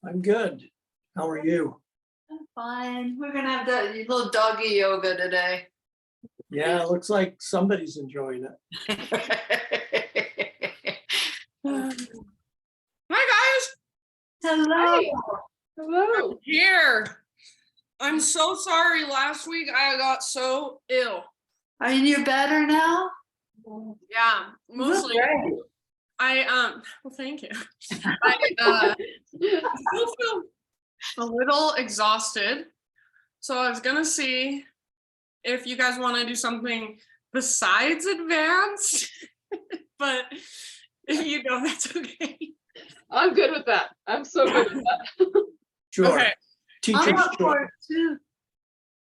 I'm good. How are you? I'm fine. We're gonna have that little doggy yoga today. Yeah, it looks like somebody's enjoying it. Hi guys. Hello. Hello. I'm here. I'm so sorry. Last week I got so ill. Are you better now? Yeah, mostly. Great. Well, thank you. I still feel a little exhausted. So I was gonna see if you guys want to do something besides advanced, but if you don't, that's okay. I'm good with that. I'm so good with that. Sure. Okay. Teacher's I'm up choice. for it too.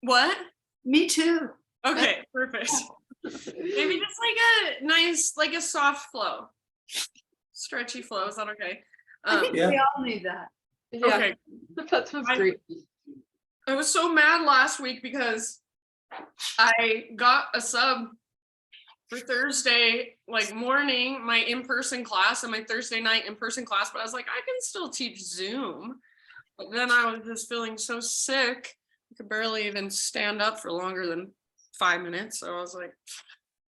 What? Me too. Okay, perfect. Maybe just like a nice, like a soft flow. Stretchy flow, is that okay? I think Yeah. we all need that. Yeah, Okay. that sounds great. I was so mad last week because I got a sub for Thursday, like morning, my in-person class and my Thursday night in-person class, but I was like, I can still teach Zoom. But then I was just feeling so sick, I could barely even stand up for longer than 5 minutes. So I was like,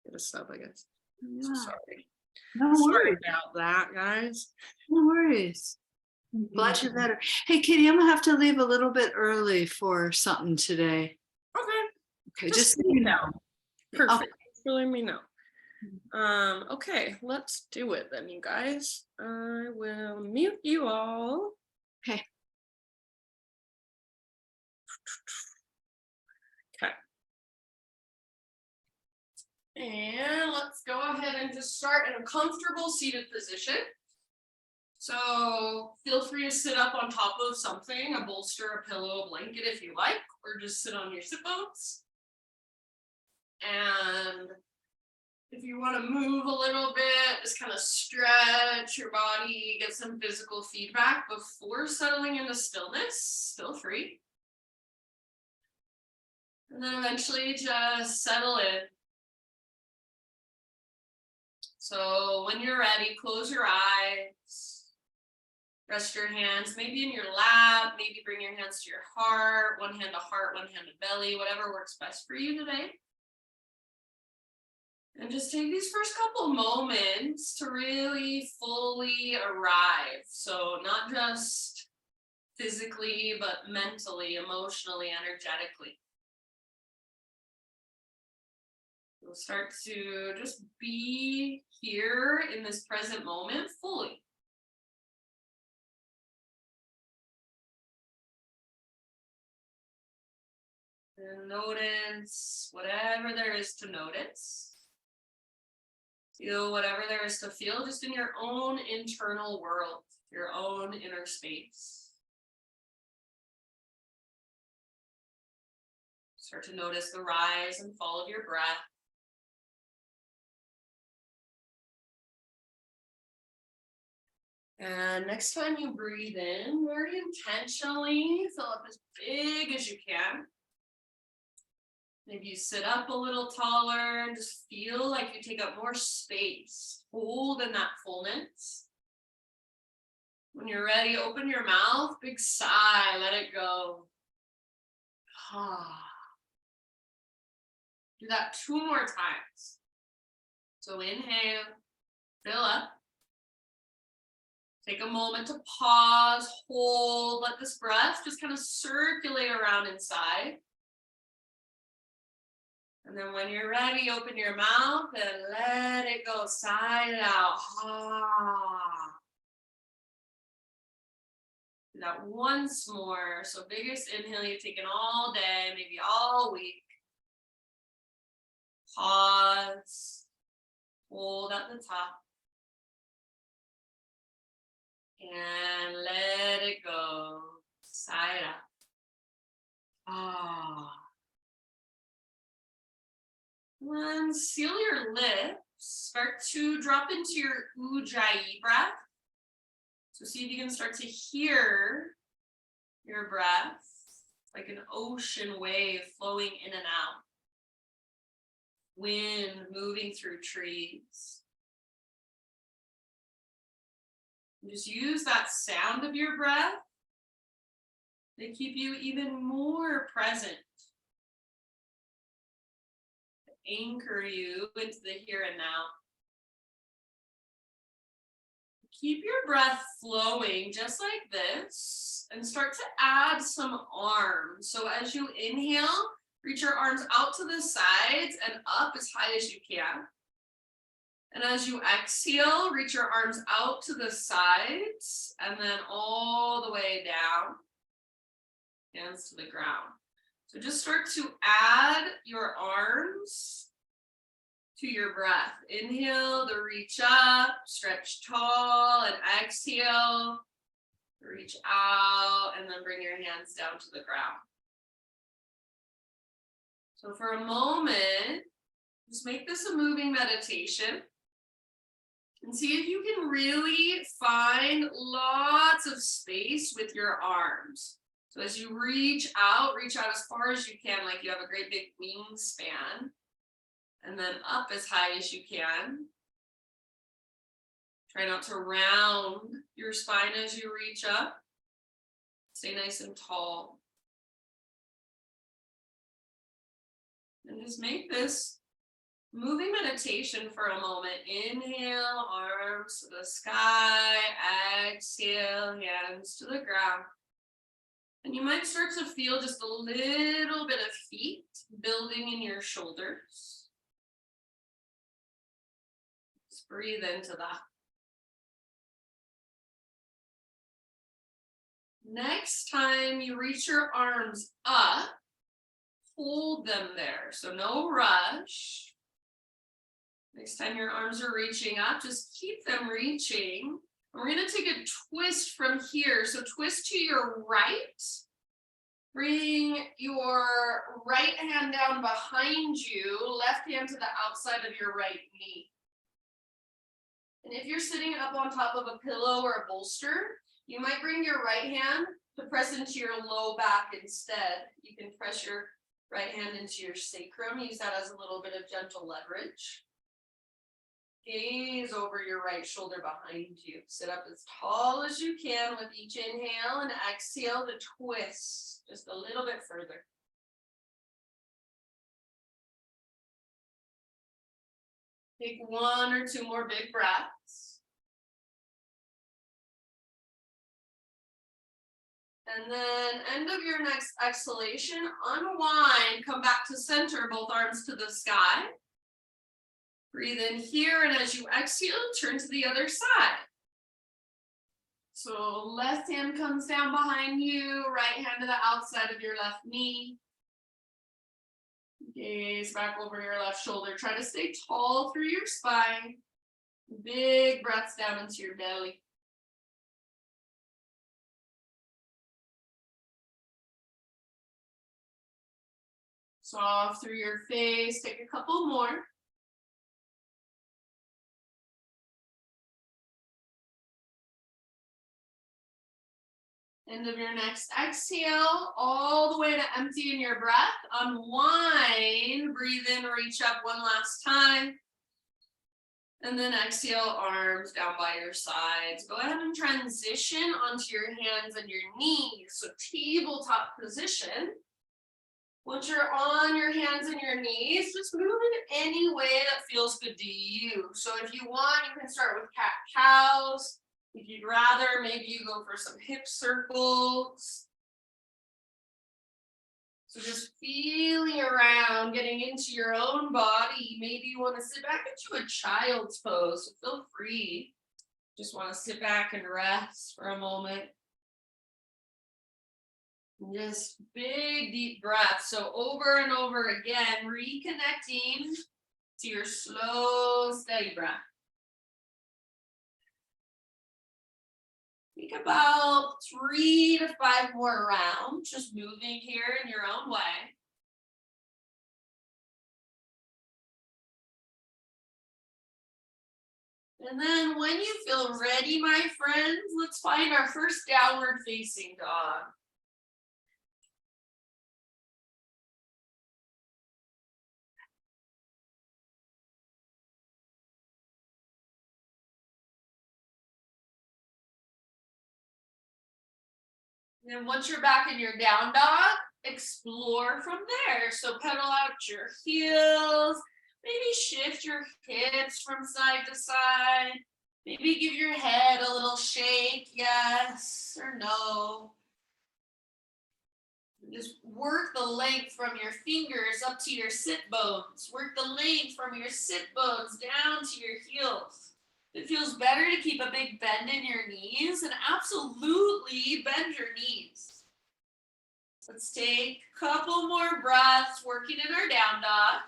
get a sub, I guess. Yeah. So sorry. No Sorry worries. about that, guys. No worries. I'm glad you're better. Hey, Kitty, I'm gonna have to leave a little bit early for something today. Okay, Okay, just so you know. perfect. Really me know. Okay, let's do it then, you guys. I will mute you all. Okay. Okay. And let's go ahead and just start in a comfortable seated position. So feel free to sit up on top of something, a bolster, a pillow, a blanket if you like, or just sit on your sit bones. And if you want to move a little bit, just kind of stretch your body, get some physical feedback before settling into stillness, feel free. And then eventually just settle in. So when you're ready, close your eyes. Rest your hands maybe in your lap, maybe bring your hands to your heart, one hand to heart, one hand to belly, whatever works best for you today. And just take these first couple moments to really fully arrive. So not just physically, but mentally, emotionally, energetically. We'll start to just be here in this present moment fully. And notice whatever there is to notice. Feel whatever there is to feel just in your own internal world, your own inner space. Start to notice the rise and fall of your breath. And next time you breathe in, very intentionally fill up as big as you can. Maybe you sit up a little taller and just feel like you take up more space. Hold in that fullness. When you're ready, open your mouth, big sigh, let it go. Do that 2 more times. So inhale, fill up. Take a moment to pause, hold, let this breath just kind of circulate around inside. And then when you're ready, open your mouth and let it go, sigh it out. Do that once more. So biggest inhale you've taken all day, maybe all week. Pause, hold at the top. And let it go, sigh it out. And seal your lips. Start to drop into your Ujjayi breath. So see if you can start to hear your breath like an ocean wave flowing in and out. Wind moving through trees. And just use that sound of your breath They keep you even more present. Anchor you into the here and now. Keep your breath flowing just like this and start to add some arms. So as you inhale, reach your arms out to the sides and up as high as you can. And as you exhale, reach your arms out to the sides and then all the way down, hands to the ground. So just start to add your arms to your breath. Inhale to reach up, stretch tall, and exhale, reach out, and then bring your hands down to the ground. So for a moment, just make this a moving meditation and see if you can really find lots of space with your arms. So as you reach out as far as you can, like you have a great big wingspan, and then up as high as you can. Try not to round your spine as you reach up. Stay nice and tall. And just make this moving meditation for a moment. Inhale, arms to the sky. Exhale, hands to the ground. And you might start to feel just a little bit of heat building in your shoulders. Just breathe into that. Next time you reach your arms up, hold them there. So no rush. Next time your arms are reaching up, just keep them reaching. We're going to take a twist from here. So twist to your right. Bring your right hand down behind you, left hand to the outside of your right knee. And if you're sitting up on top of a pillow or a bolster, you might bring your right hand to press into your low back instead. You can press your right hand into your sacrum. Use that as a little bit of gentle leverage. Gaze over your right shoulder behind you. Sit up as tall as you can with each inhale and exhale to twist just a little bit further. Take one or two more big breaths. And then end of your next exhalation, unwind, come back to center, both arms to the sky. Breathe in here, and as you exhale, turn to the other side. So left hand comes down behind you, right hand to the outside of your left knee. Gaze back over your left shoulder. Try to stay tall through your spine. Big breaths down into your belly. Soft through your face. Take a couple more. End of your next exhale, all the way to empty in your breath. Unwind, breathe in, reach up one last time. And then exhale, arms down by your sides. Go ahead and transition onto your hands and your knees. So tabletop position. Once you're on your hands and your knees, just move in any way that feels good to you. So if you want, you can start with cat-cows. If you'd rather, maybe you go for some hip circles. So just feeling around, getting into your own body. Maybe you want to sit back into a child's pose, so feel free. Just want to sit back and rest for a moment. And just big, deep breath. So over and over again, reconnecting to your slow, steady breath. Take about 3 to 5 more rounds, just moving here in your own way. And then when you feel ready, my friends, let's find our first downward facing dog. And then once you're back in your down dog, explore from there. So pedal out your heels, maybe shift your hips from side to side. Maybe give your head a little shake, yes or no. Just work the length from your fingers up to your sit bones. Work the length from your sit bones down to your heels. It feels better to keep a big bend in your knees, and absolutely bend your knees. Let's take a couple more breaths working in our down dog.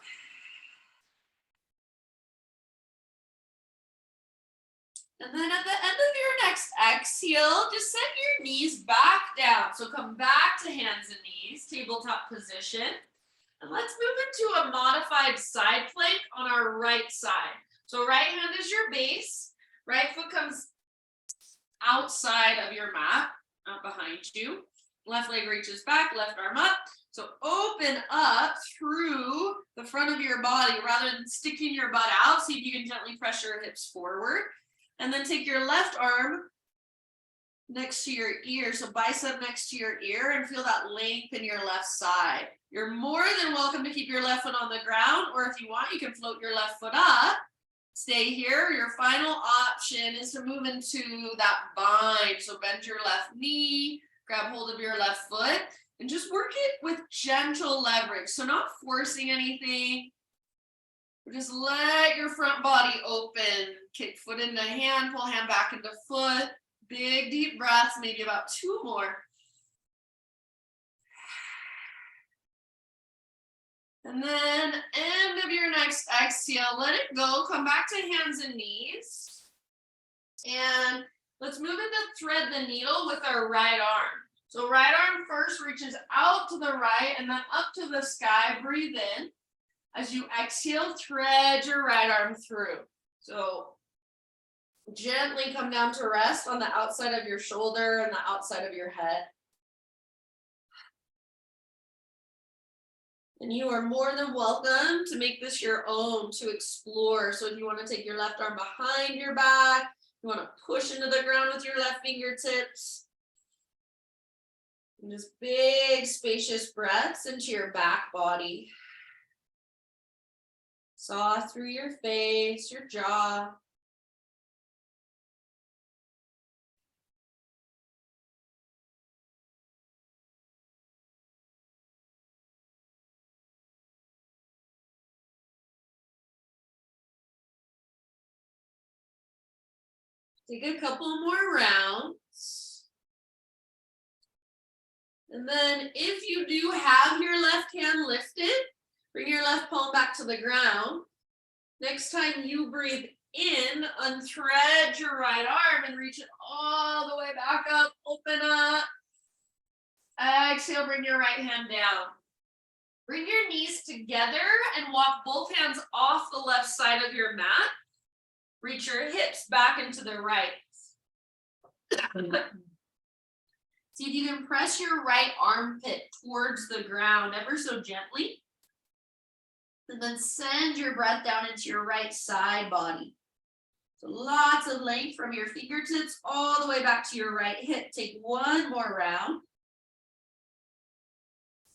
And then at the end of your next exhale, just set your knees back down. So come back to hands and knees, tabletop position. And let's move into a modified side plank on our right side. So right hand is your base. Right foot comes outside of your mat, out behind you. Left leg reaches back, left arm up. So open up through the front of your body rather than sticking your butt out. See if you can gently press your hips forward. And then take your left arm next to your ear. So bicep next to your ear, and feel that length in your left side. You're more than welcome to keep your left foot on the ground, or if you want, you can float your left foot up. Stay here. Your final option is to move into that bind. So bend your left knee, grab hold of your left foot, and just work it with gentle leverage. So not forcing anything. Just let your front body open. Kick foot into hand, pull hand back into foot. Big deep breaths, maybe about 2 more. And then end of your next exhale, let it go. Come back to hands and knees. And let's move into thread the needle with our right arm. So right arm first reaches out to the right and then up to the sky. Breathe in. As you exhale, thread your right arm through. So gently come down to rest on the outside of your shoulder and the outside of your head. And you are more than welcome to make this your own, to explore. So if you want to take your left arm behind your back, you want to push into the ground with your left fingertips. And just big, spacious breaths into your back body. Saw through your face, your jaw. Take a couple more rounds. And then if you do have your left hand lifted, bring your left palm back to the ground. Next time you breathe in, unthread your right arm and reach it all the way back up. Open up. Exhale, bring your right hand down. Bring your knees together and walk both hands off the left side of your mat. Reach your hips back into the right. See if you can press your right armpit towards the ground ever so gently. And then send your breath down into your right side body. So lots of length from your fingertips all the way back to your right hip. Take one more round.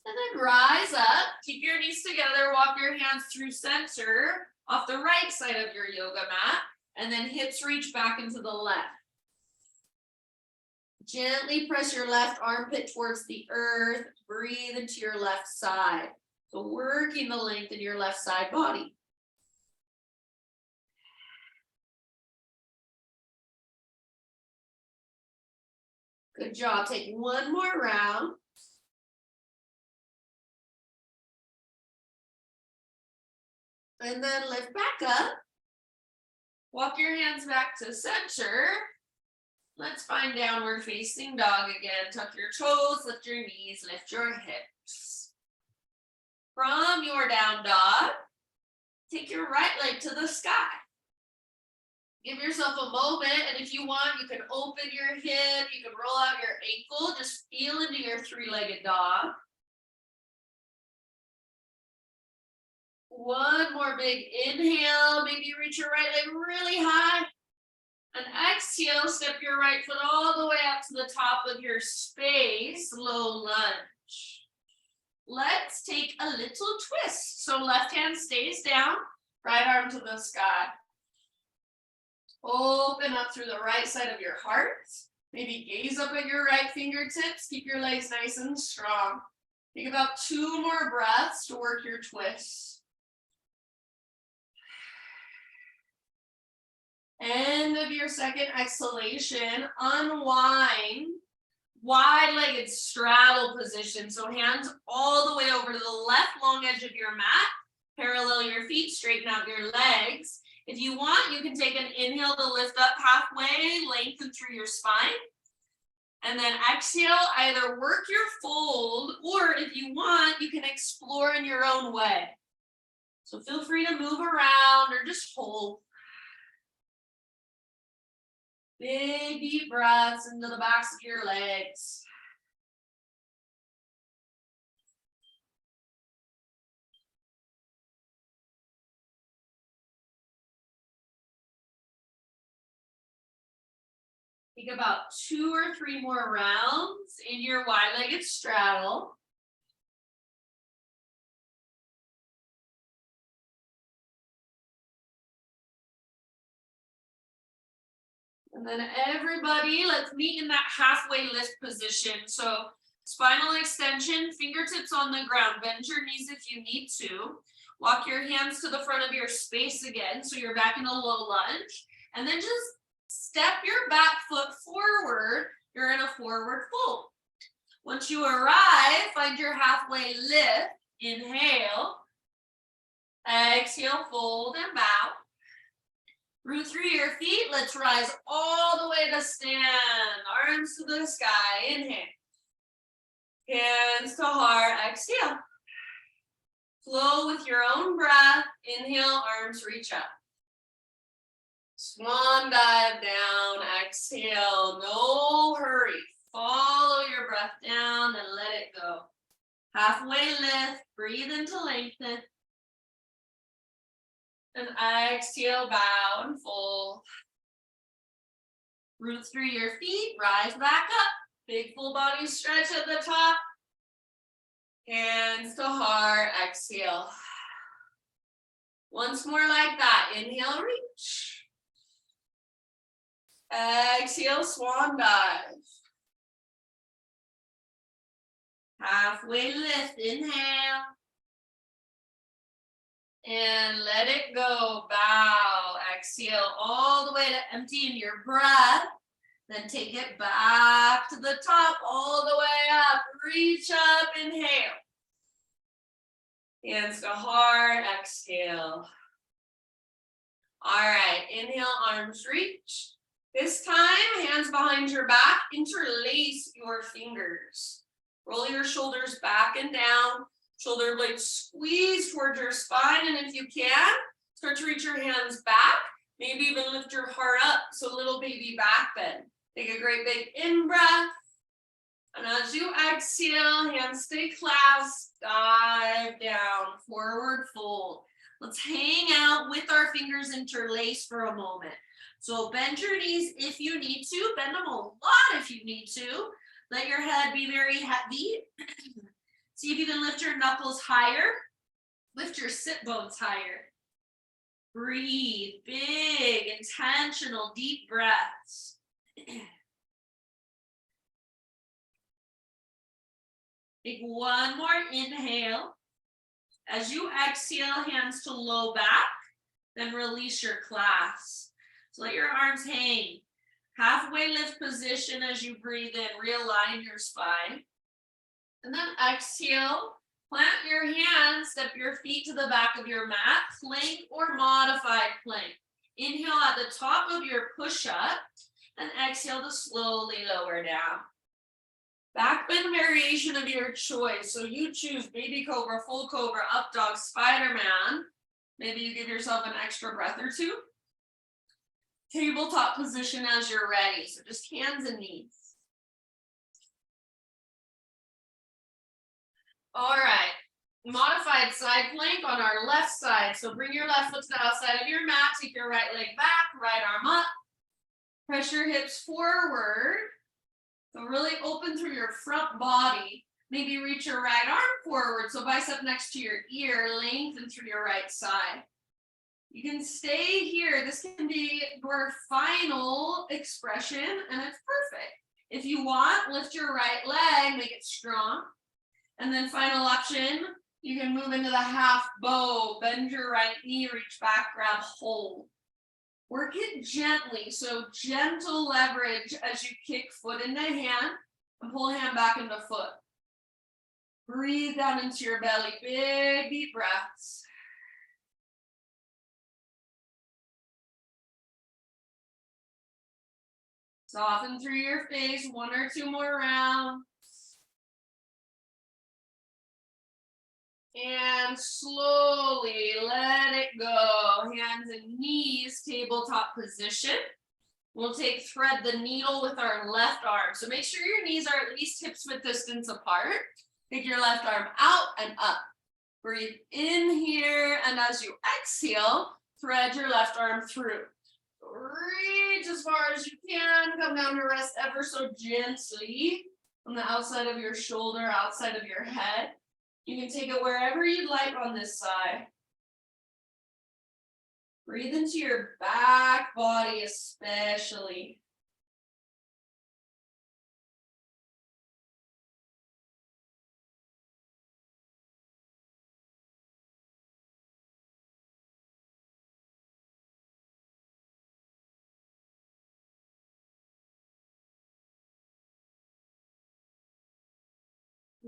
And then rise up. Keep your knees together. Walk your hands through center off the right side of your yoga mat. And then hips reach back into the left. Gently press your left armpit towards the earth. Breathe into your left side. So working the length in your left side body. Good job. Take one more round. And then lift back up. Walk your hands back to center. Let's find downward facing dog again. Tuck your toes, lift your knees, lift your hips. From your down dog, take your right leg to the sky. Give yourself a moment, and if you want, you can open your hip, you can roll out your ankle, just feel into your three-legged dog. One more big inhale, maybe you reach your right leg really high. And exhale, step your right foot all the way up to the top of your space, low lunge. Let's take a little twist. So left hand stays down, right arm to the sky. Open up through the right side of your heart. Maybe gaze up at your right fingertips. Keep your legs nice and strong. Take about 2 more breaths to work your twist. End of your second exhalation, unwind. Wide-legged straddle position. So hands all the way over to the left long edge of your mat. Parallel your feet, straighten out your legs. If you want, you can take an inhale to lift up halfway, lengthen through your spine. And then exhale, either work your fold, or if you want, you can explore in your own way. So feel free to move around or just hold. Big deep breaths into the backs of your legs. Take about 2 or 3 more rounds in your wide-legged straddle. And then everybody, let's meet in that halfway lift position. So spinal extension, fingertips on the ground. Bend your knees if you need to. Walk your hands to the front of your space again. So you're back in a low lunge. And then just step your back foot forward. You're in a forward fold. Once you arrive, find your halfway lift. Inhale. Exhale, fold and bow. Root through your feet. Let's rise all the way to stand. Arms to the sky. Inhale. Hands to heart. Exhale. Flow with your own breath. Inhale, arms reach up. Swan dive down. Exhale. No hurry. Follow your breath down and let it go. Halfway lift. Breathe into lengthen. And exhale, bow and fold. Root through your feet, rise back up. Big full body stretch at the top. Hands to heart, exhale. Once more like that. Inhale, reach. Exhale, swan dive. Halfway lift, inhale. And let it go, bow, exhale all the way to empty in your breath. Then take it back to the top, all the way up. Reach up, inhale. Hands to heart, exhale. All right, inhale, arms reach. This time, hands behind your back, interlace your fingers. Roll your shoulders back and down. Shoulder blades squeeze towards your spine, and if you can, start to reach your hands back. Maybe even lift your heart up, so little baby back bend. Take a great big in-breath. And as you exhale, hands stay clasped, dive down, forward fold. Let's hang out with our fingers interlaced for a moment. So bend your knees if you need to. Bend them a lot if you need to. Let your head be very heavy. See if you can lift your knuckles higher. Lift your sit bones higher. Breathe, big, intentional, deep breaths. Take one more inhale. As you exhale, hands to low back, then release your clasp. So let your arms hang. Halfway lift position as you breathe in, realign your spine. And then exhale, plant your hands, step your feet to the back of your mat, plank or modified plank. Inhale at the top of your push-up, and exhale to slowly lower down. Back bend variation of your choice. So you choose baby cobra, full cobra, up dog, Spider-Man. Maybe you give yourself an extra breath or two. Tabletop position as you're ready. So just hands and knees. All right, modified side plank on our left side. So bring your left foot to the outside of your mat, take your right leg back, right arm up. Press your hips forward. really open through your front body. Maybe reach your right arm forward, so bicep next to your ear, lengthen through your right side. You can stay here. This can be your final expression, and it's perfect. If you want, lift your right leg, make it strong. And then final option, you can move into the half bow, bend your right knee, reach back, grab, hold. Work it gently, so gentle leverage as you kick foot into hand and pull hand back into foot. Breathe down into your belly, big deep breaths. Soften through your face, 1 or 2 more rounds. And slowly let it go. Hands and knees, tabletop position. We'll thread the needle with our left arm. So make sure your knees are at least hips width distance apart. Take your left arm out and up. Breathe in here, and as you exhale, thread your left arm through. Reach as far as you can. Come down to rest ever so gently on the outside of your shoulder, outside of your head. You can take it wherever you'd like on this side. Breathe into your back body especially.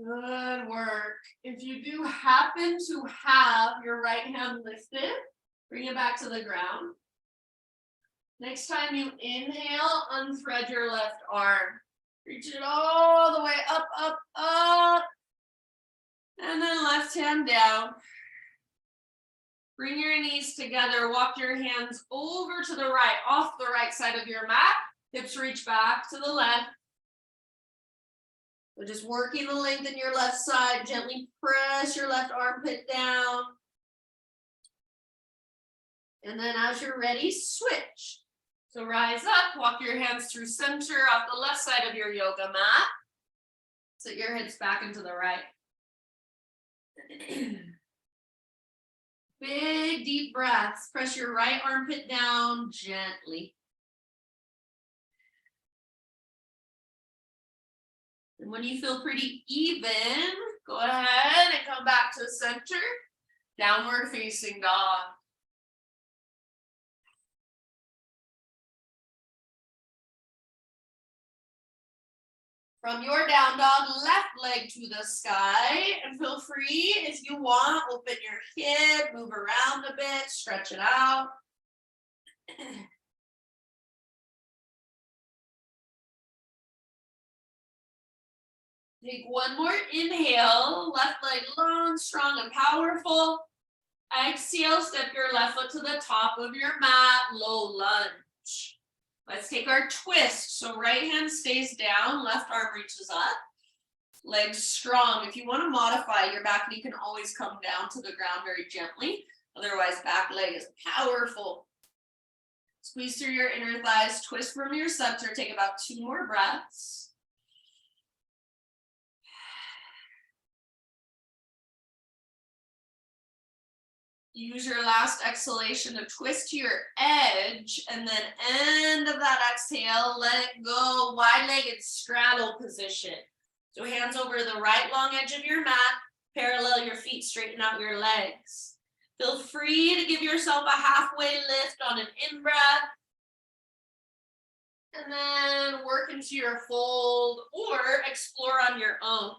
Good work. If you do happen to have your right hand lifted, bring it back to the ground. Next time you inhale, unthread your left arm. Reach it all the way up, up, up. And then left hand down. Bring your knees together. Walk your hands over to the right, off the right side of your mat. Hips reach back to the left. So just working the length in your left side. Gently press your left armpit down. And then as you're ready, switch. So rise up, walk your hands through center off the left side of your yoga mat. Sit your hips back into the right. Big deep breaths. Press your right armpit down gently. And when you feel pretty even, go ahead and come back to center. Downward facing dog. From your down dog, left leg to the sky, and feel free if you want, open your hip, move around a bit, stretch it out. Take one more inhale, left leg long, strong, and powerful. Exhale, step your left foot to the top of your mat, low lunge. Let's take our twist. So right hand stays down, left arm reaches up. Legs strong. If you want to modify, your back knee can always come down to the ground very gently. Otherwise, back leg is powerful. Squeeze through your inner thighs, twist from your center. Take about 2 more breaths. Use your last exhalation to twist to your edge, and then end of that exhale, let it go, wide-legged straddle position. So hands over the right long edge of your mat, parallel your feet, straighten out your legs. Feel free to give yourself a halfway lift on an in-breath. And then work into your fold or explore on your own.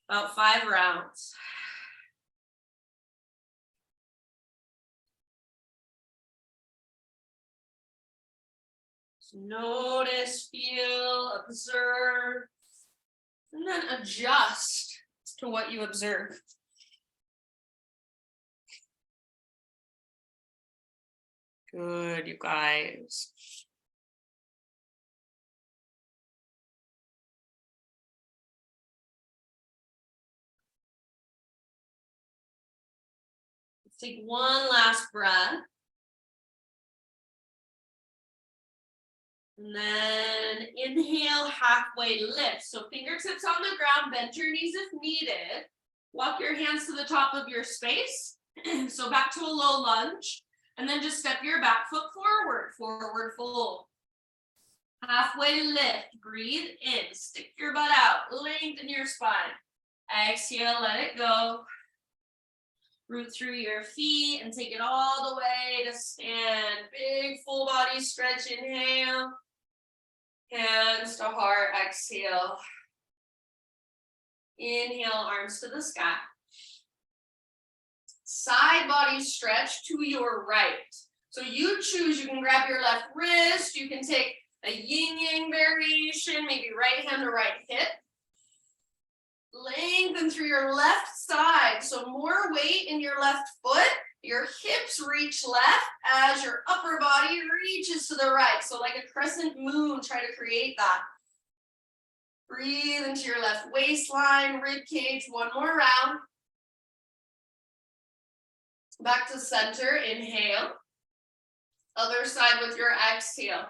About 5 rounds. Notice, feel, observe, and then adjust to what you observe. Good, you guys. Let's take one last breath. And then inhale, halfway lift. So fingertips on the ground, bend your knees if needed. Walk your hands to the top of your space. So back to a low lunge. And then just step your back foot forward, forward fold. Halfway lift, breathe in, stick your butt out, lengthen your spine. Exhale, let it go. Root through your feet and take it all the way to stand. Big full body stretch, inhale. Hands to heart, exhale. Inhale, arms to the sky. Side body stretch to your right. So you choose, you can grab your left wrist, you can take a yin yang variation, maybe right hand to right hip. Lengthen through your left side, so more weight in your left foot. Your hips reach left as your upper body reaches to the right. So like a crescent moon, try to create that. Breathe into your left waistline, rib cage, one more round. Back to center, inhale. Other side with your exhale.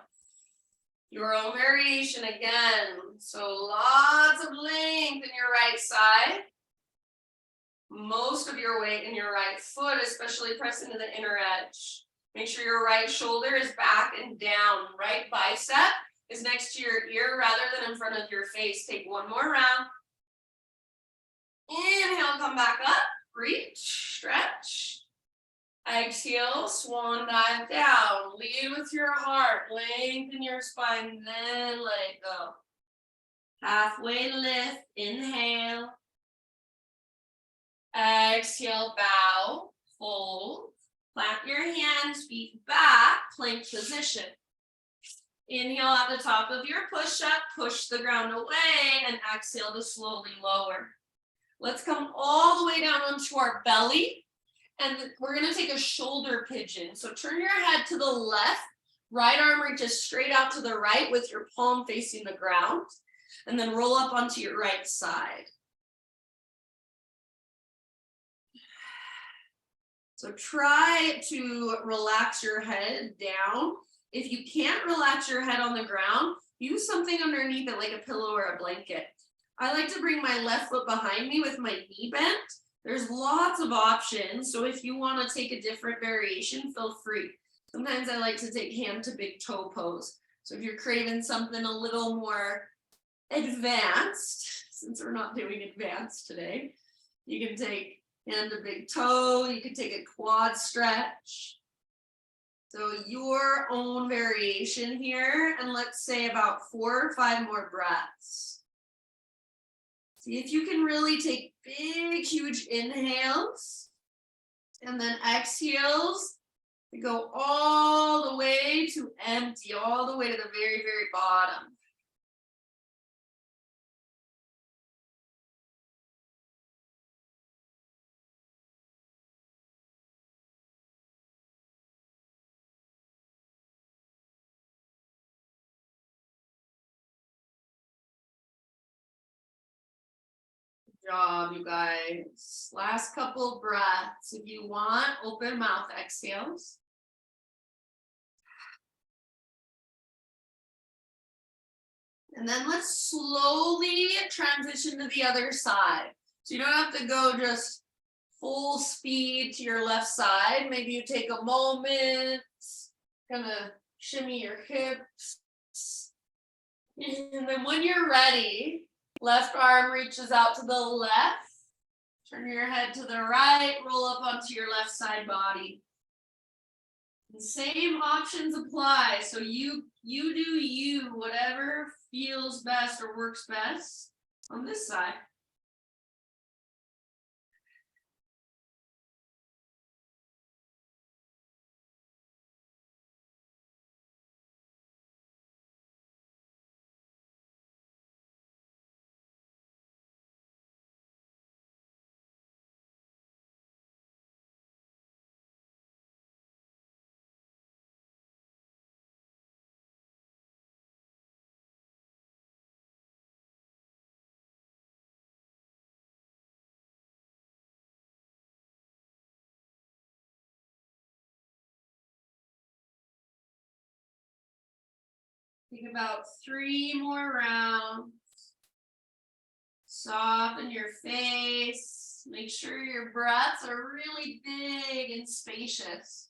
Your own variation again. So lots of length in your right side. Most of your weight in your right foot, especially press into the inner edge. Make sure your right shoulder is back and down. Right bicep is next to your ear rather than in front of your face. Take one more round. Inhale, come back up. Reach, stretch. Exhale, swan dive down. Lead with your heart. Lengthen your spine, then let it go. Halfway lift, inhale. Exhale, bow, fold. Plant your hands, feet back, plank position. Inhale at the top of your push-up, push the ground away, and exhale to slowly lower. Let's come all the way down onto our belly. And we're gonna take a shoulder pigeon. So turn your head to the left, right arm reaches straight out to the right with your palm facing the ground, and then roll up onto your right side. So try to relax your head down. If you can't relax your head on the ground, use something underneath it like a pillow or a blanket. I like to bring my left foot behind me with my knee bent. There's lots of options, so if you want to take a different variation, feel free. Sometimes I like to take hand to big toe pose. So if you're craving something a little more advanced, since we're not doing advanced today, you can take hand to big toe, you can take a quad stretch. So your own variation here, and let's say about 4 or 5 more breaths. See if you can really take big, huge inhales and then exhales to go all the way to empty, all the way to the very, very bottom. Job, you guys. Last couple breaths. If you want, open mouth exhales. And then let's slowly transition to the other side. So you don't have to go just full speed to your left side. Maybe you take a moment, kind of shimmy your hips. And then when you're ready, left arm reaches out to the left. Turn your head to the right, roll up onto your left side body. And same options apply. So you do you, whatever feels best or works best on this side. Take about 3 more rounds. Soften your face. Make sure your breaths are really big and spacious.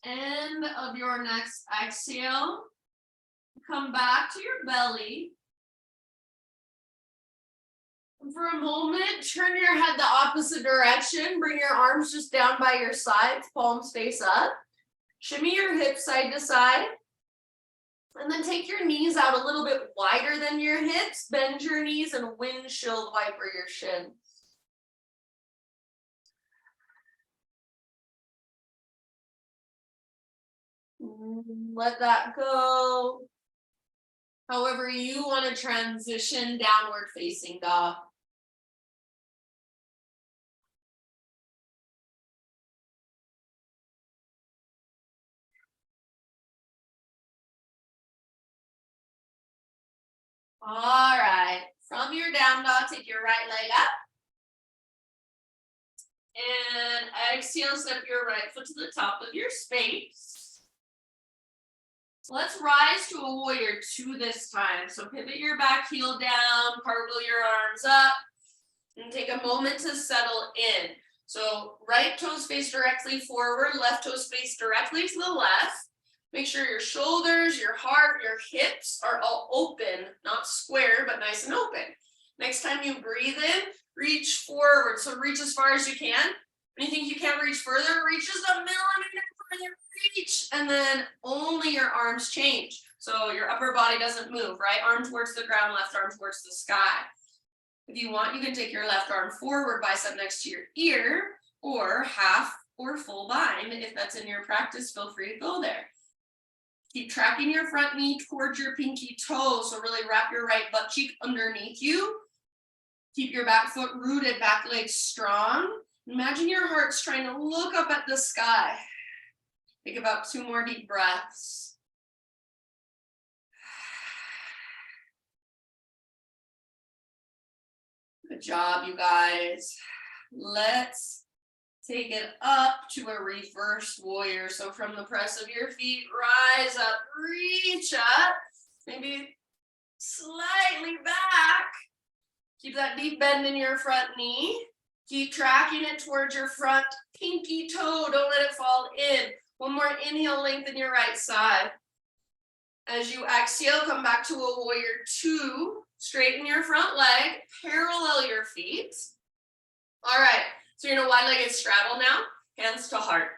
End of your next exhale. Come back to your belly. And for a moment, turn your head the opposite direction. Bring your arms just down by your sides, palms face up. Shimmy your hips side to side. And then take your knees out a little bit wider than your hips. Bend your knees and windshield wiper your shins. Let that go. However you want to transition downward facing dog. All right, from your down dog, take your right leg up. And exhale, step your right foot to the top of your space. Let's rise to a warrior 2 this time. So pivot your back heel down, cartwheel your arms up, and take a moment to settle in. So right toes face directly forward, left toes face directly to the left. Make sure your shoulders, your heart, your hips are all open, not square, but nice and open. Next time you breathe in, reach forward. So reach as far as you can. When you think you can't reach further, reach just a millimeter further, reach. And then only your arms change. So your upper body doesn't move, right? Arm towards the ground, left arm towards the sky. If you want, you can take your left arm forward, bicep next to your ear, or half or full bind. If that's in your practice, feel free to go there. Keep tracking your front knee towards your pinky toe. So really wrap your right butt cheek underneath you. Keep your back foot rooted, back leg strong. Imagine your heart's trying to look up at the sky. Take about 2 more deep breaths. Good job, you guys. Let's take it up to a reverse warrior. So from the press of your feet, rise up, reach up, maybe slightly back. Keep that deep bend in your front knee. Keep tracking it towards your front pinky toe. Don't let it fall in. 1 more inhale, lengthen your right side. As you exhale, come back to a warrior 2. Straighten your front leg, parallel your feet. All right, so you're in a wide-legged straddle now, hands to heart.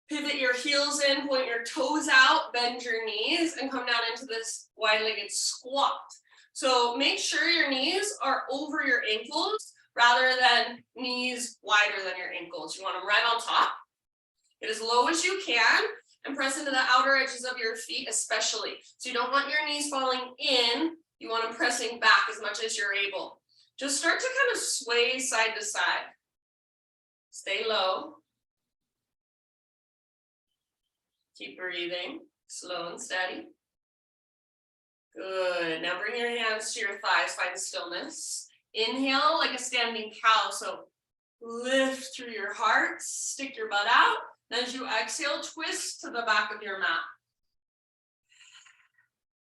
Pivot your heels in, point your toes out, bend your knees, and come down into this wide-legged squat. So make sure your knees are over your ankles rather than knees wider than your ankles. You want them right on top. Get as low as you can and press into the outer edges of your feet especially. So you don't want your knees falling in. You want them pressing back as much as you're able. Just start to kind of sway side to side. Stay low. Keep breathing, slow and steady. Good. Now bring your hands to your thighs, find stillness. Inhale like a standing cow. So lift through your heart, stick your butt out. And as you exhale, twist to the back of your mat.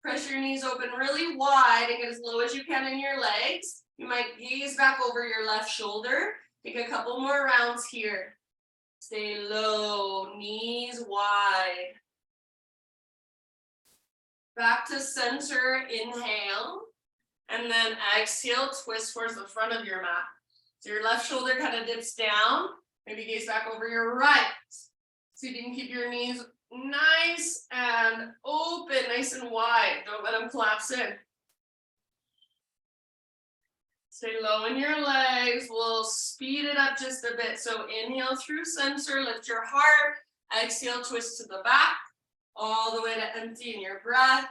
Press your knees open really wide and get as low as you can in your legs. You might gaze back over your left shoulder. Take a couple more rounds here. Stay low, knees wide. Back to center, inhale. And then exhale, twist towards the front of your mat. So your left shoulder kind of dips down. Maybe gaze back over your right. See if you can keep your knees nice and open, nice and wide. Don't let them collapse in. Stay low in your legs. We'll speed it up just a bit. So inhale through center, lift your heart. Exhale, twist to the back, all the way to empty in your breath.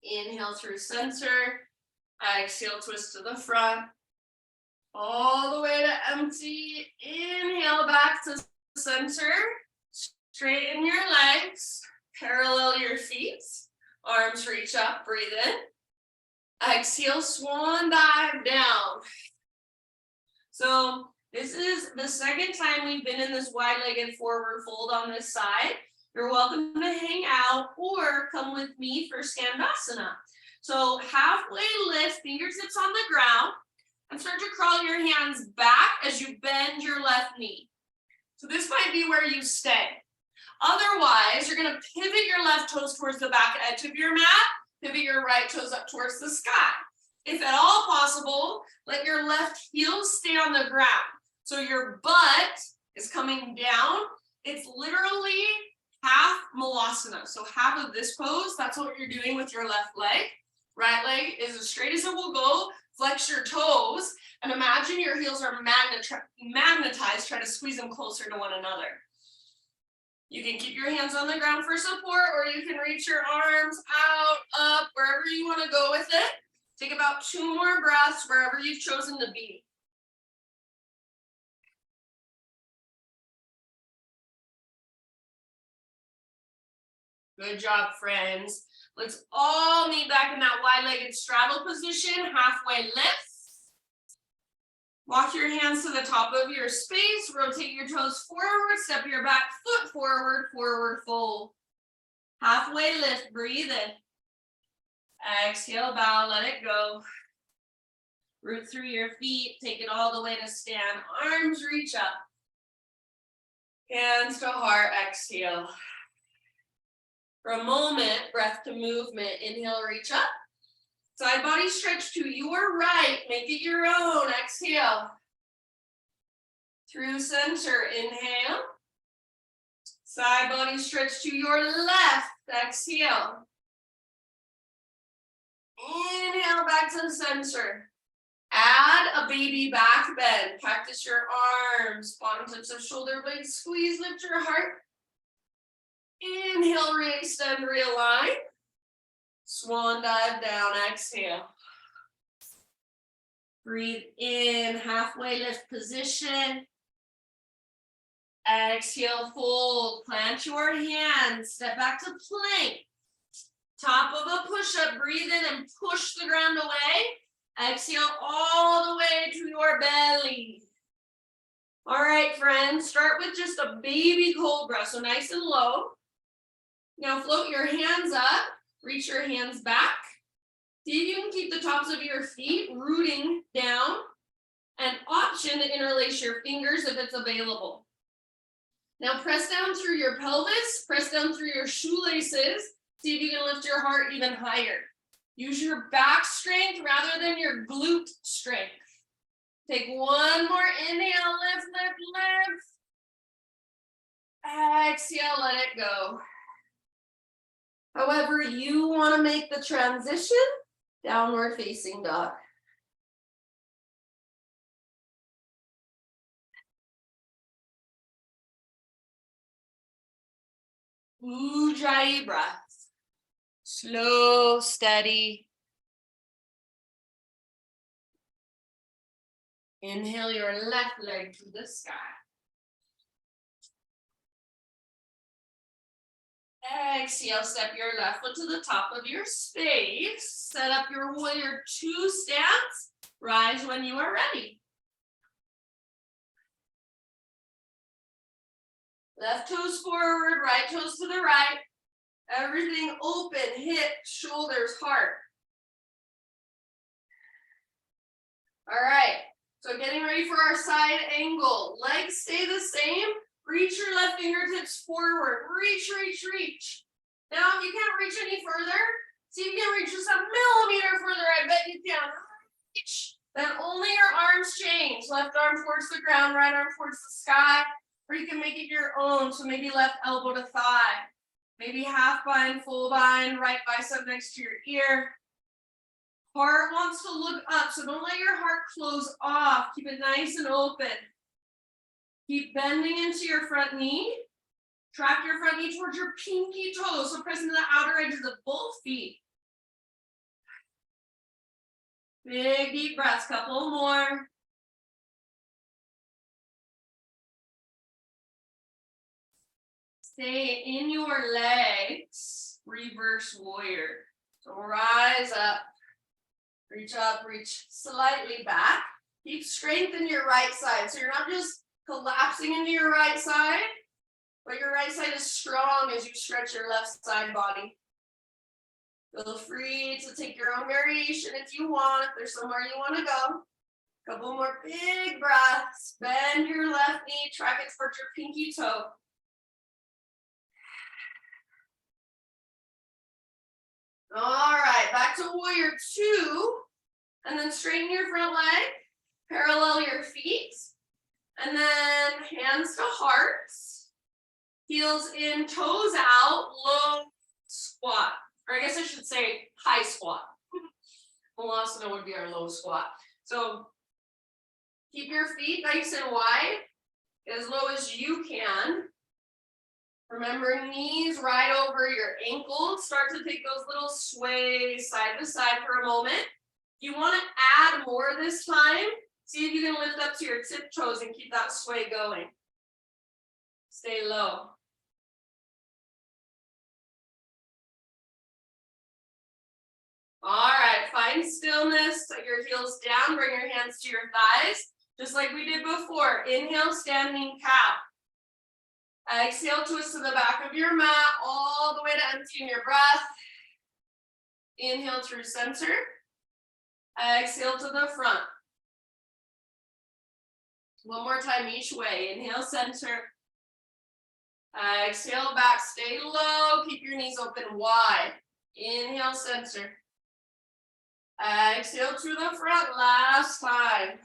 Inhale through center. Exhale, twist to the front, all the way to empty. Inhale back to center. Straighten your legs. Parallel your feet. Arms reach up, breathe in. Exhale, swan dive down. So this is the second time we've been in this wide-legged forward fold on this side. You're welcome to hang out or come with me for Skandasana. So halfway lift, fingertips on the ground, and start to crawl your hands back as you bend your left knee. So this might be where you stay. Otherwise, you're gonna pivot your left toes towards the back edge of your mat, pivot your right toes up towards the sky. If at all possible, let your left heel stay on the ground. So your butt is coming down. It's literally half malasana. So half of this pose, that's what you're doing with your left leg. Right leg is as straight as it will go. Flex your toes and imagine your heels are magnetized. Try to squeeze them closer to one another. You can keep your hands on the ground for support, or you can reach your arms out, up, wherever you want to go with it. Take about 2 more breaths wherever you've chosen to be. Good job, friends. Let's all meet back in that wide-legged straddle position, halfway lift. Walk your hands to the top of your space, rotate your toes forward, step your back foot forward, forward fold. Halfway lift, breathe in. Exhale, bow, let it go. Root through your feet, take it all the way to stand. Arms reach up. Hands to heart, exhale. For a moment, breath to movement. Inhale, reach up. Side body stretch to your right. Make it your own. Exhale. Through center. Inhale. Side body stretch to your left. Exhale. Inhale back to the center. Add a baby back bend. Practice your arms. Bottom tips of shoulder blades. Squeeze, lift your heart. Inhale, re-extend, realign. Swan dive down, exhale. Breathe in, halfway lift position. Exhale, fold, plant your hands, step back to plank. Top of a push-up, breathe in and push the ground away. Exhale all the way to your belly. All right, friends, start with just a baby cobra, so nice and low. Now float your hands up, reach your hands back. See if you can keep the tops of your feet rooting down, and option to interlace your fingers if it's available. Now press down through your pelvis, press down through your shoelaces. See if you can lift your heart even higher. Use your back strength rather than your glute strength. Take one more inhale, lift, lift, lift. Exhale, let it go. However you want to make the transition, downward facing dog. Ujjayi breath. Slow, steady. Inhale your left leg to the sky. Exhale, step your left foot to the top of your space. Set up your warrior 2 stance. Rise when you are ready. Left toes forward, right toes to the right. Everything open, hips, shoulders, heart. All right, so getting ready for our side angle. Legs stay the same. Reach your left fingertips forward. Reach, reach, reach. Now, if you can't reach any further, see if you can reach just a millimeter further. I bet you can. Reach. Then only your arms change. Left arm towards the ground, right arm towards the sky. Or you can make it your own. So maybe left elbow to thigh. Maybe half bind, full bind, right bicep next to your ear. Heart wants to look up, so don't let your heart close off. Keep it nice and open. Keep bending into your front knee. Track your front knee towards your pinky toes, so press into the outer edges of both feet. Big deep breaths, couple more. Stay in your legs, reverse warrior. So rise up, reach slightly back. Keep strength in your right side. So you're not just collapsing into your right side, but your right side is strong as you stretch your left side body. Feel free to take your own variation if you want, if there's somewhere you want to go. Couple more big breaths. Bend your left knee, track it towards your pinky toe. All right, back to warrior 2. And then straighten your front leg, parallel your feet. And then hands to hearts. Heels in, toes out, low squat. Or I guess I should say high squat. Malasana would be our low squat. So keep your feet nice and wide, as low as you can. Remember, knees right over your ankles. Start to take those little sways side to side for a moment. You want to add more this time. See if you can lift up to your tiptoes and keep that sway going. Stay low. All right, find stillness. Set your heels down, bring your hands to your thighs. Just like we did before. Inhale, standing cow. Exhale, twist to the back of your mat, all the way to emptying your breath. Inhale through center. Exhale to the front. One more time each way. Inhale, center. Exhale back, stay low. Keep your knees open wide. Inhale, center. Exhale to the front, last time.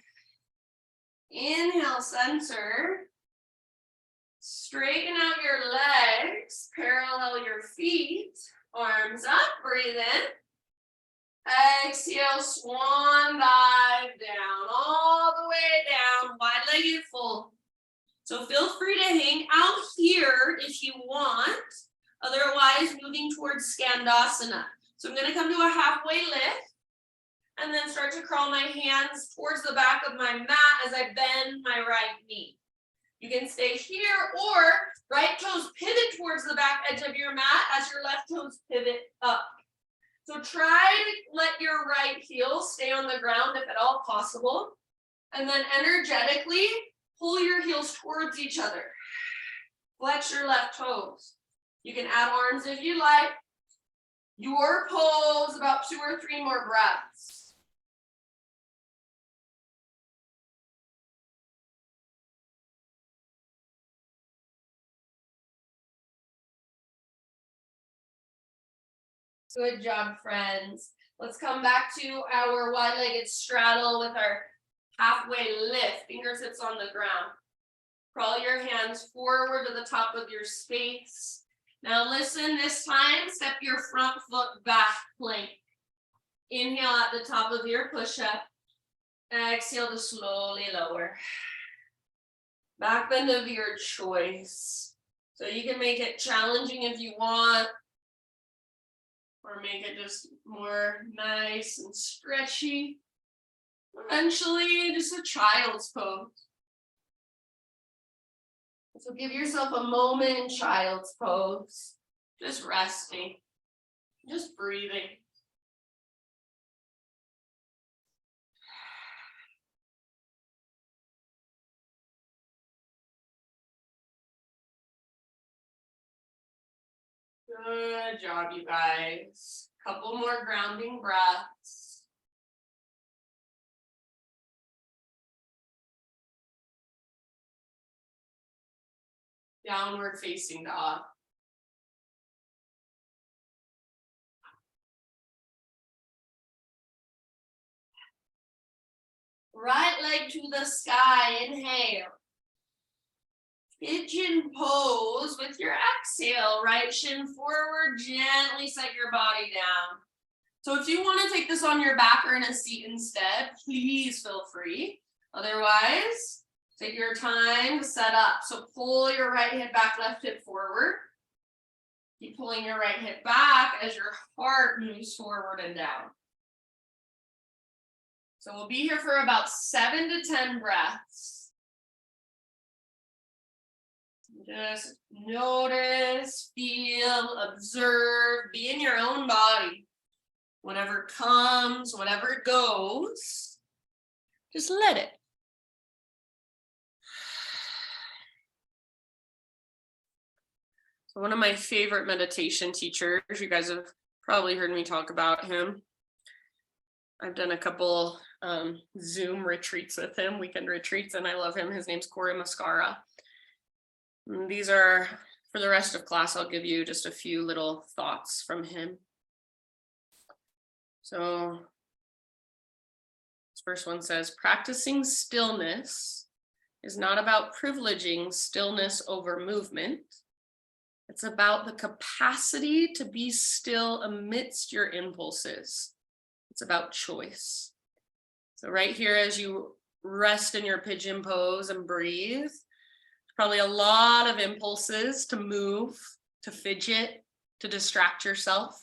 Inhale, center. Straighten out your legs, parallel your feet, arms up, breathe in. Exhale, swan dive down, all the way down, wide-legged fold. So feel free to hang out here if you want, otherwise moving towards Skandasana. So I'm gonna come to a halfway lift, and then start to crawl my hands towards the back of my mat as I bend my right knee. You can stay here, or right toes pivot towards the back edge of your mat as your left toes pivot up. So try to let your right heel stay on the ground if at all possible. And then energetically pull your heels towards each other. Flex your left toes. You can add arms if you like. Your pose, about 2 or 3 more breaths. Good job, friends. Let's come back to our wide-legged straddle with our halfway lift, fingertips on the ground. Crawl your hands forward to the top of your space. Now listen, this time, step your front foot back, plank. Inhale at the top of your push-up. Exhale to slowly lower. Back bend of your choice. So you can make it challenging if you want, or make it just more nice and stretchy. Eventually, just a child's pose. So give yourself a moment in child's pose. Just resting, just breathing. Good job, you guys. Couple more grounding breaths. Downward facing dog. Right leg to the sky, inhale. Pigeon pose with your exhale, right shin forward, gently set your body down. So if you want to take this on your back or in a seat instead, please feel free. Otherwise, take your time to set up. So pull your right hip back, left hip forward. Keep pulling your right hip back as your heart moves forward and down. So we'll be here for about 7 to 10 breaths. Just notice, feel, observe, be in your own body. Whatever comes, whatever goes, just let it. So one of my favorite meditation teachers, you guys have probably heard me talk about him. I've done a couple Zoom retreats with him, weekend retreats, and I love him. His name's Corey Muscara. And these are, for the rest of class, I'll give you just a few little thoughts from him. So this first one says, practicing stillness is not about privileging stillness over movement. It's about the capacity to be still amidst your impulses. It's about choice. So right here, as you rest in your pigeon pose and breathe, probably a lot of impulses to move, to fidget, to distract yourself.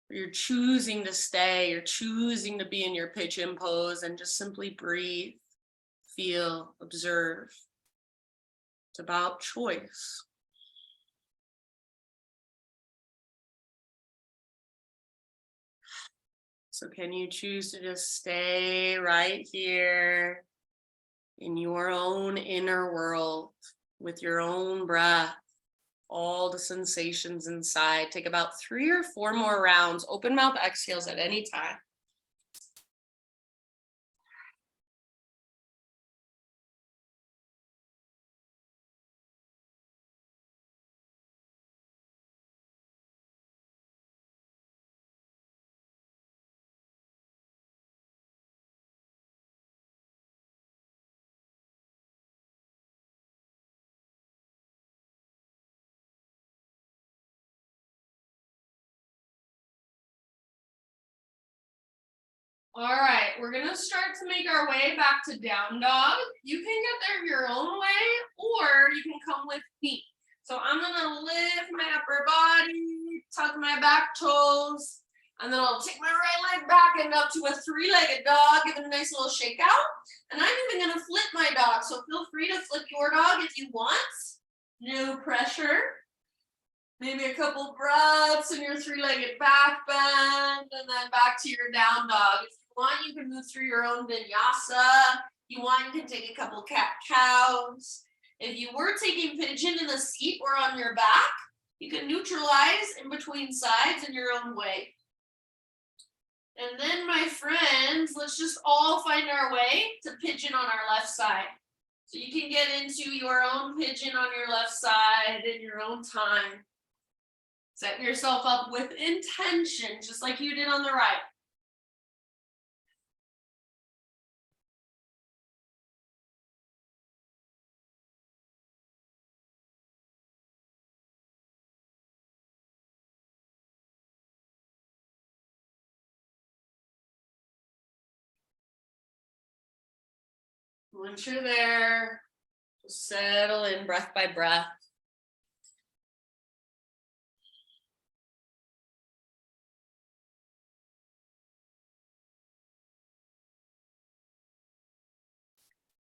You're choosing to stay, you're choosing to be in your pigeon pose and just simply breathe, feel, observe. It's about choice. So can you choose to just stay right here in your own inner world with your own breath, all the sensations inside? Take about 3 or 4 more rounds, open mouth exhales at any time. All right, we're gonna start to make our way back to down dog. You can get there your own way, or you can come with me. So I'm gonna lift my upper body, tuck my back toes, and then I'll take my right leg back and up to a 3-legged dog, give it a nice little shake out. And I'm even gonna flip my dog, so feel free to flip your dog if you want. No pressure. Maybe a couple breaths in your 3-legged back bend, and then back to your down dog. If you want, you can move through your own vinyasa. You want, you can take a couple cat-cows. If you were taking pigeon in the seat or on your back, you can neutralize in between sides in your own way. And then, my friends, let's just all find our way to pigeon on our left side. So you can get into your own pigeon on your left side in your own time. Setting yourself up with intention, just like you did on the right. Once you're there, just settle in breath by breath.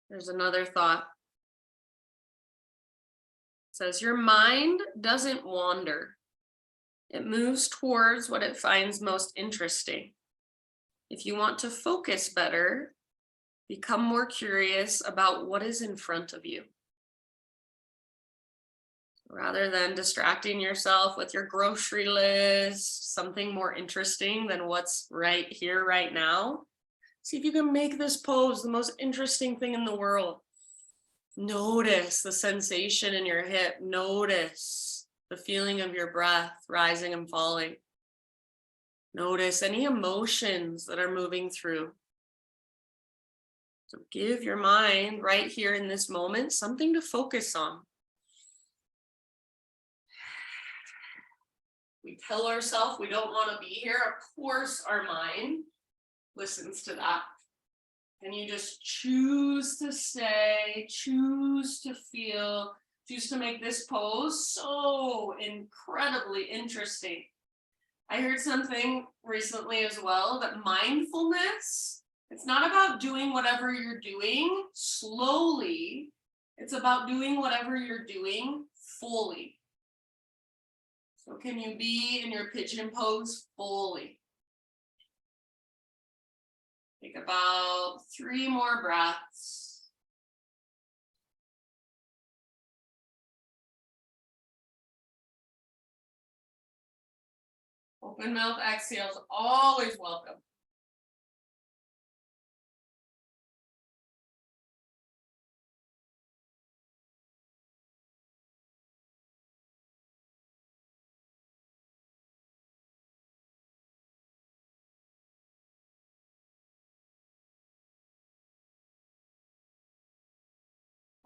There's another thought. It says, your mind doesn't wander. It moves towards what it finds most interesting. If you want to focus better, become more curious about what is in front of you. Rather than distracting yourself with your grocery list, something more interesting than what's right here, right now. See if you can make this pose the most interesting thing in the world. Notice the sensation in your hip. Notice the feeling of your breath rising and falling. Notice any emotions that are moving through. So give your mind right here in this moment something to focus on. We tell ourselves we don't want to be here. Of course, our mind listens to that. And you just choose to stay, choose to feel, choose to make this pose so incredibly interesting. I heard something recently as well, that mindfulness, it's not about doing whatever you're doing slowly It's about doing whatever you're doing fully. So can you be in your pigeon pose fully? Take about 3 more breaths. Open mouth exhales, always welcome.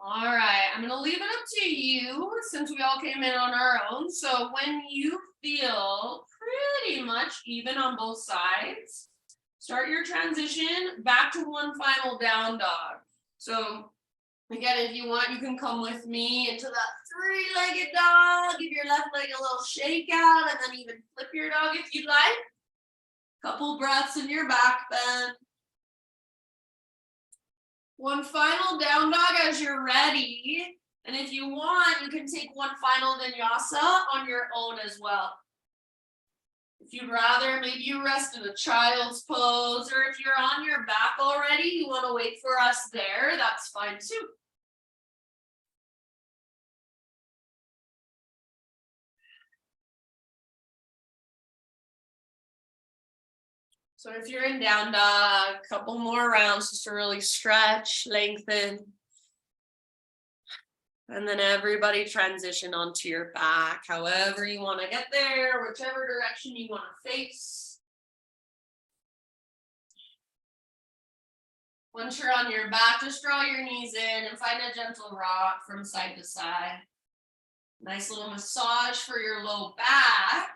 All right, I'm gonna leave it up to you since we all came in on our own. So when you feel pretty much even on both sides, start your transition back to one final down dog. So again, if you want, you can come with me into that 3-legged dog. Give your left leg a little shake out and then even flip your dog if you'd like. Couple breaths in your back bend. One final down dog as you're ready. And if you want, you can take one final vinyasa on your own as well. If you'd rather, maybe you rest in a child's pose, or if you're on your back already, you want to wait for us there, that's fine too. So if you're in down dog, a couple more rounds just to really stretch, lengthen. And then everybody transition onto your back, however you want to get there, whichever direction you want to face. Once you're on your back, just draw your knees in and find a gentle rock from side to side. Nice little massage for your low back.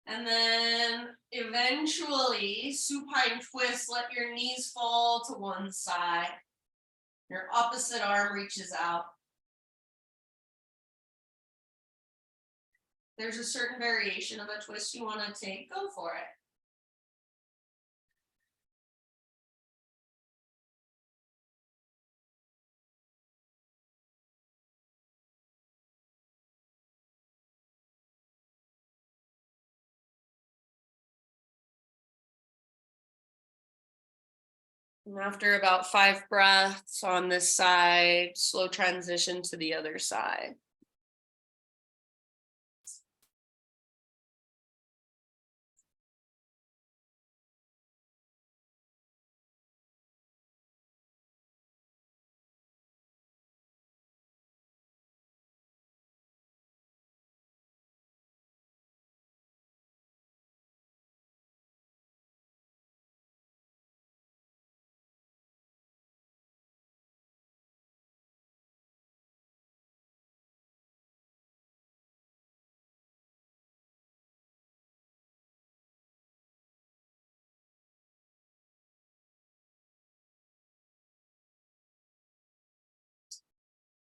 And then eventually, supine twist, let your knees fall to one side. Your opposite arm reaches out. There's a certain variation of a twist you want to take, go for it. And after about 5 breaths on this side, slow transition to the other side.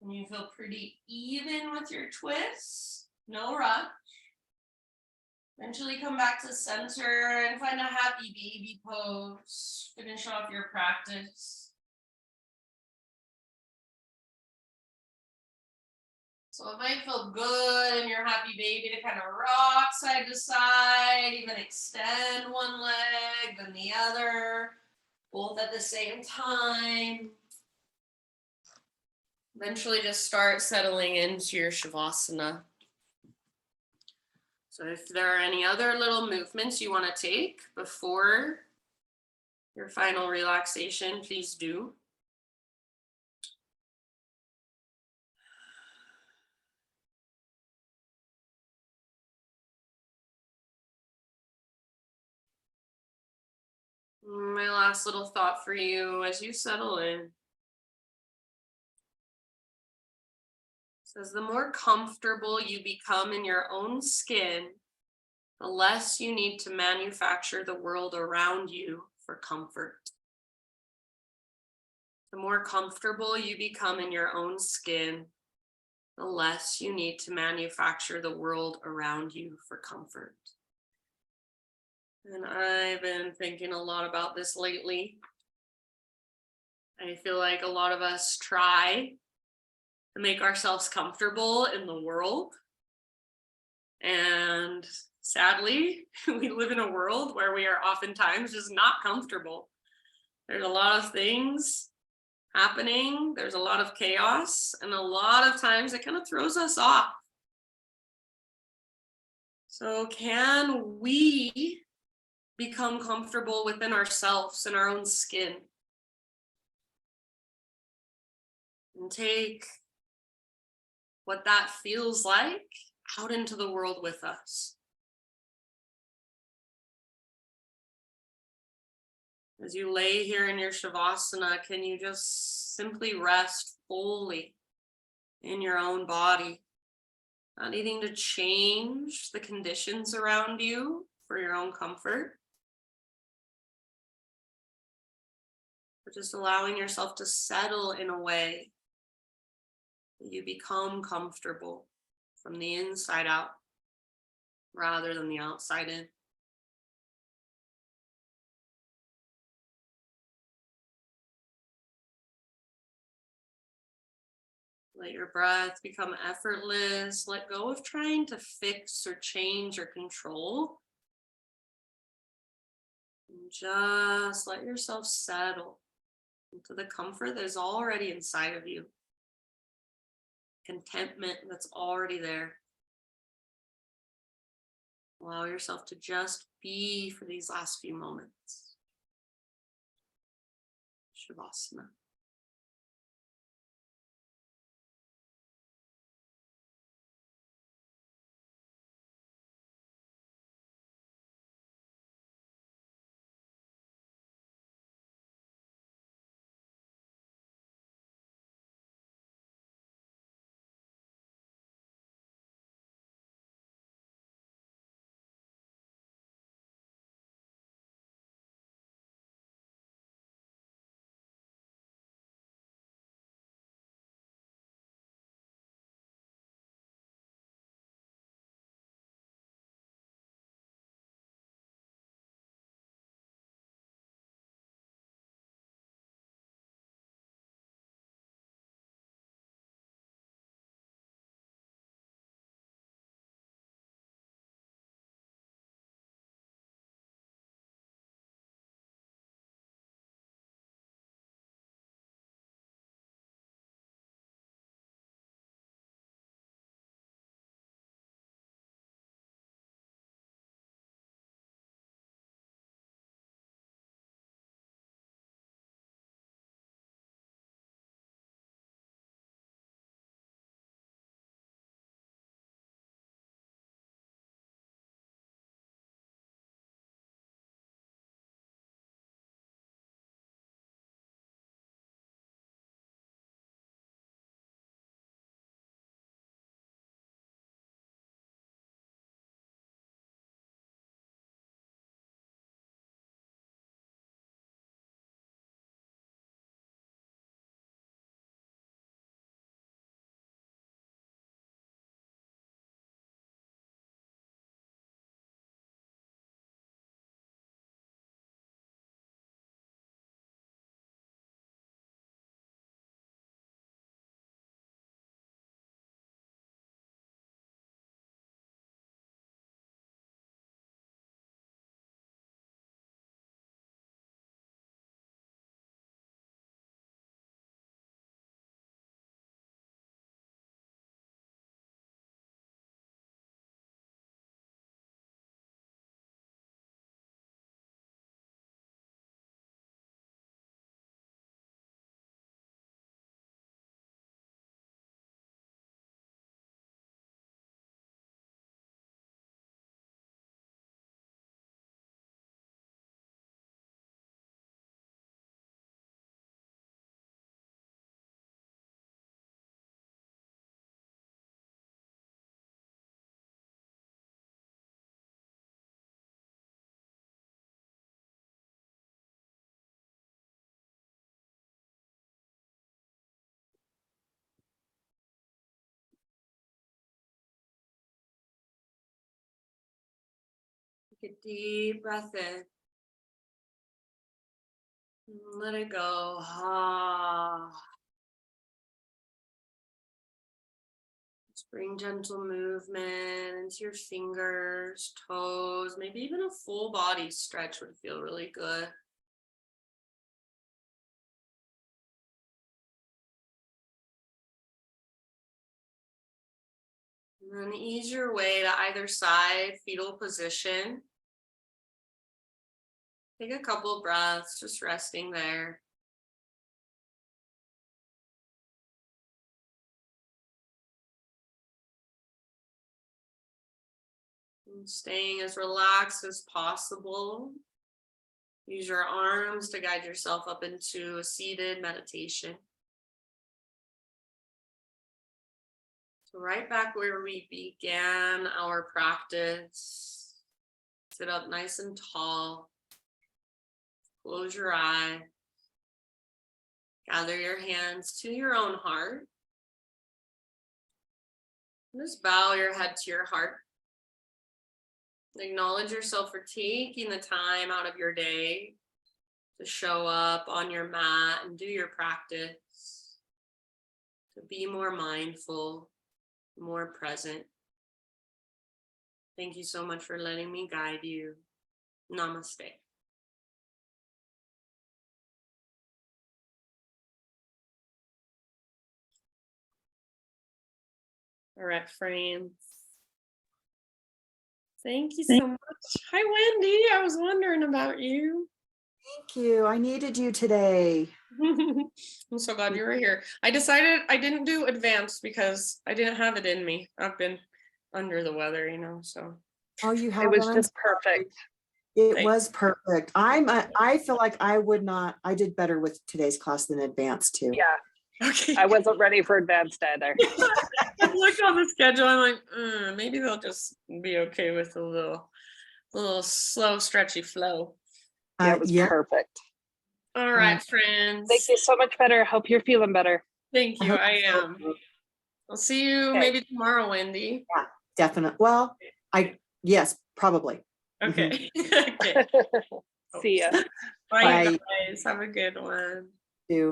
And you feel pretty even with your twists, no rush. Eventually come back to center and find a happy baby pose. Finish off your practice. So it might feel good in your happy baby to kind of rock side to side, even extend one leg, then the other, both at the same time. Eventually just start settling into your Shavasana. So if there are any other little movements you want to take before your final relaxation, please do. My last little thought for you as you settle in. Says the more comfortable you become in your own skin, the less you need to manufacture the world around you for comfort. The more comfortable you become in your own skin, the less you need to manufacture the world around you for comfort. And I've been thinking a lot about this lately. I feel like a lot of us try to make ourselves comfortable in the world. And sadly, we live in a world where we are oftentimes just not comfortable. There's a lot of things happening, there's a lot of chaos, and a lot of times it kind of throws us off. So can we become comfortable within ourselves and our own skin? And take what that feels like out into the world with us. As you lay here in your Shavasana, can you just simply rest fully in your own body, not needing to change the conditions around you for your own comfort, but just allowing yourself to settle in a way that you become comfortable from the inside out rather than the outside in. Let your breath become effortless. Let go of trying to fix or change or control. And just let yourself settle into the comfort that is already inside of you. Contentment that's already there. Allow yourself to just be for these last few moments. Shavasana. Take a deep breath in. Let it go. Ah. Bring gentle movement into your fingers, toes, maybe even a full body stretch would feel really good. And then ease your way to either side, fetal position. Take a couple breaths, just resting there. And staying as relaxed as possible. Use your arms to guide yourself up into a seated meditation. So right back where we began our practice. Sit up nice and tall. Close your eye. Gather your hands to your own heart. Just bow your head to your heart. Acknowledge yourself for taking the time out of your day to show up on your mat and do your practice, to be more mindful, more present. Thank you so much for letting me guide you. Namaste. All right, friends. Thank you so much. Hi, Wendy. I was wondering about you. Thank you. I needed you today. I'm so glad you were here. I decided I didn't do advanced because I didn't have it in me. I've been under the weather, so. Oh, you have It was just perfect. It Thank was perfect. I feel like I did better with today's class than advanced too. Yeah, Okay. I wasn't ready for advanced either. I looked on the schedule. I'm like, maybe they'll just be okay with a little slow, stretchy flow. Yeah, it was Yeah. perfect. All right, friends. Thank you so much better. Hope you're feeling better. Thank you. I hope am. so. I'll see you Okay. maybe tomorrow, Wendy. Definitely. Well, yes, probably. Okay. Okay. See ya. Bye, Bye. you guys. Have a good one.